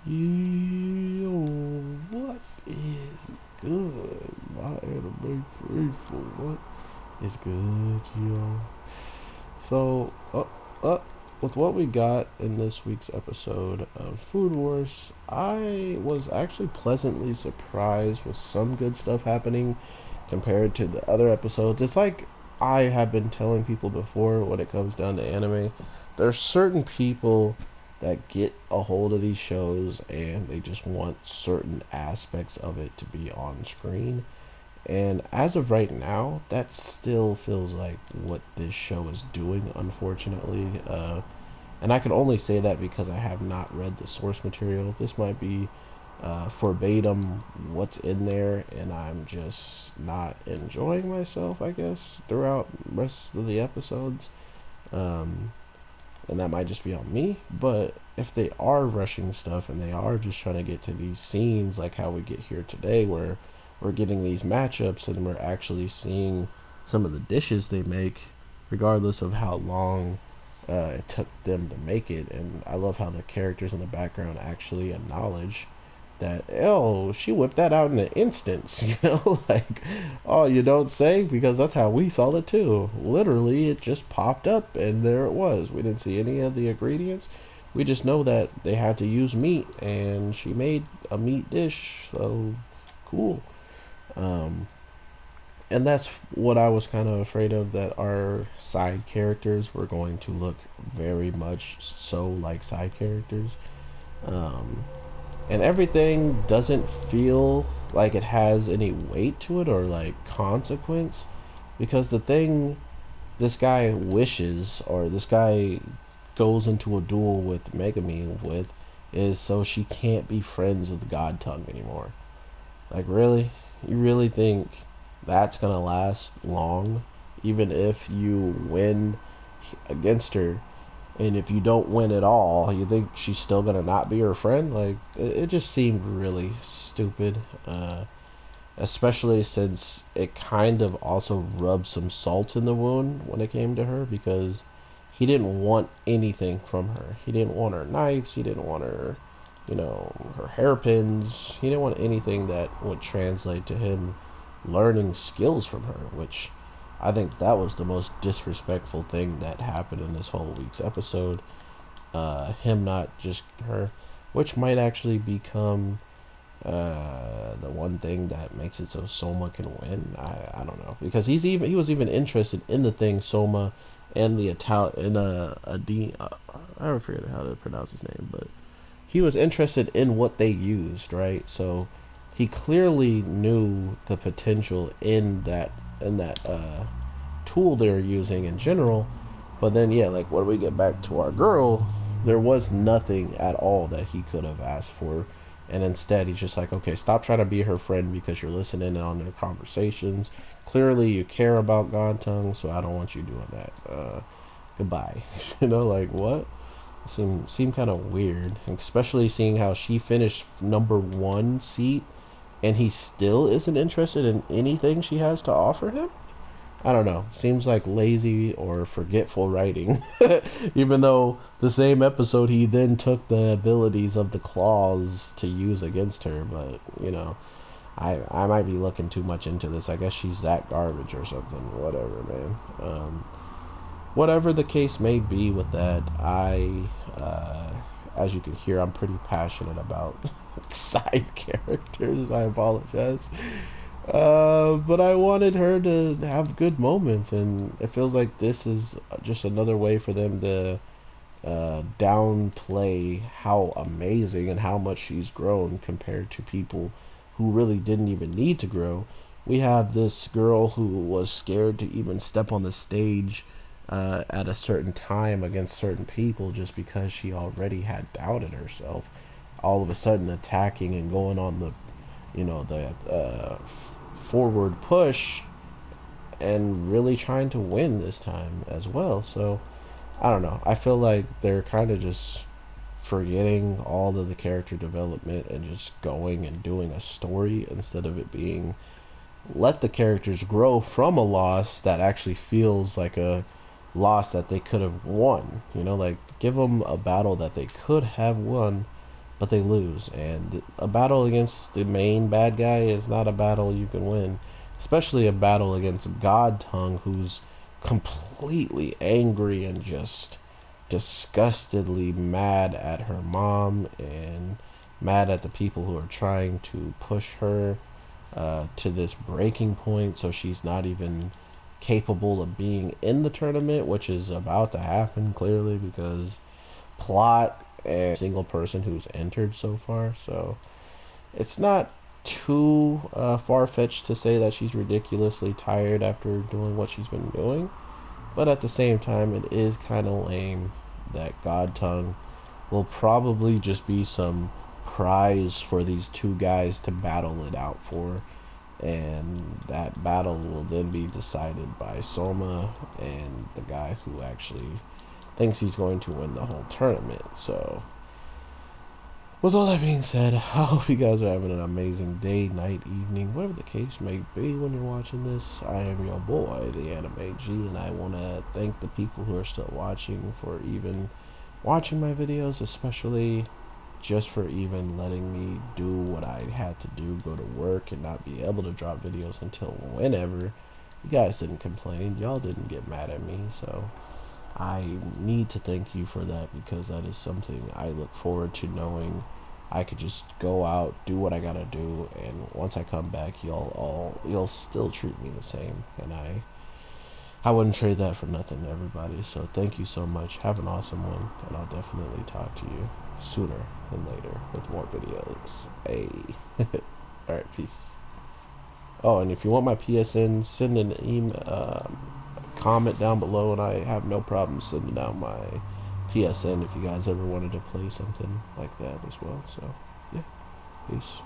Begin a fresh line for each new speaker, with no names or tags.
Yo, what is good? My anime faithful, what is good, yo? So, with what we got in this week's episode of Food Wars, I was actually pleasantly surprised with some good stuff happening compared to the other episodes. It's like I have been telling people before when it comes down to anime, there are certain people that get a hold of these shows and they just want certain aspects of it to be on screen. And as of right now, that still feels like what this show is doing, unfortunately. And I can only say that because I have not read the source material. This might be verbatim what's in there, and I'm just not enjoying myself, I guess, throughout the rest of the episodes. Um, and that might just be on me. But if they are rushing stuff and they are just trying to get to these scenes, like how we get here today, where we're getting these matchups and we're actually seeing some of the dishes they make, regardless of how long it took them to make it. And I love how the characters in the background actually acknowledge that, oh, she whipped that out in an instance, like, oh, you don't say, because that's how we saw it too. Literally, it just popped up and there it was. We didn't see any of the ingredients. We just know that they had to use meat and she made a meat dish, so cool. um and that's what I was kind of afraid of, that our side characters were going to look very much so like side characters. um and everything doesn't feel like it has any weight to it or like consequence, because the thing this guy wishes, or this guy goes into a duel with Megami with, is so she can't be friends with God Tongue anymore. Like, really? You really think that's gonna last long? Even if you win against her, and if you don't win at all, you think she's still gonna not be her friend? Like, it just seemed really stupid. Especially since it kind of also rubbed some salt in the wound when it came to her, because he didn't want anything from her. He didn't want her knives, he didn't want her, her hairpins. He didn't want anything that would translate to him learning skills from her, which I think that was the most disrespectful thing that happened in this whole week's episode. Him not just her, which might actually become the one thing that makes it so Soma can win. I don't know, because he was even interested in the thing Soma and the Italian in a D. I forget how to pronounce his name, but he was interested in what they used, right? So he clearly knew the potential in that tool they were using in general. But then, yeah, like when we get back to our girl, there was nothing at all that he could have asked for. And instead, he's just like, okay, stop trying to be her friend because you're listening on their conversations. Clearly, you care about Gontung, so I don't want you doing that. Goodbye. Like, what? Seemed kind of weird, especially seeing how she finished number one seat and he still isn't interested in anything she has to offer him. I don't know. Seems like lazy or forgetful writing. Even though the same episode he then took the abilities of the claws to use against her, but I might be looking too much into this. I guess she's that garbage or something. Whatever, man. Whatever the case may be with that, as you can hear, I'm pretty passionate about side characters. I apologize. But I wanted her to have good moments, and it feels like this is just another way for them to downplay how amazing and how much she's grown compared to people who really didn't even need to grow. We have this girl who was scared to even step on the stage at a certain time against certain people just because she already had doubted herself. All of a sudden attacking and going on the forward push and really trying to win this time as well. So I don't know. I feel like they're kind of just forgetting all of the character development and just going and doing a story instead of it being, let the characters grow from a loss that actually feels like a loss that they could have won. Like, give them a battle that they could have won but they lose. And a battle against the main bad guy is not a battle you can win, especially a battle against God Tongue, who's completely angry and just disgustedly mad at her mom and mad at the people who are trying to push her to this breaking point, so she's not even capable of being in the tournament, which is about to happen clearly because plot and single person who's entered so far. So it's not too far-fetched to say that she's ridiculously tired after doing what she's been doing, but at the same time it is kind of lame that God Tongue will probably just be some prize for these two guys to battle it out for, and that battle will then be decided by Soma and the guy who actually thinks he's going to win the whole tournament. So with all that being said, I hope you guys are having an amazing day, night, evening, whatever the case may be when you're watching this. I am your boy, the Anime G, and I want to thank the people who are still watching for even watching my videos, especially just for even letting me do what I had to do, go to work and not be able to drop videos until whenever. You guys didn't complain, y'all didn't get mad at me, so I need to thank you for that, because that is something I look forward to, knowing I could just go out, do what I gotta do, and once I come back, you'll still treat me the same, and I wouldn't trade that for nothing, everybody. So thank you so much. Have an awesome one, and I'll definitely talk to you sooner than later with more videos. Hey. Alright, peace. Oh, and if you want my PSN, send an email, comment down below, and I have no problem sending out my PSN if you guys ever wanted to play something like that as well. So, yeah, peace.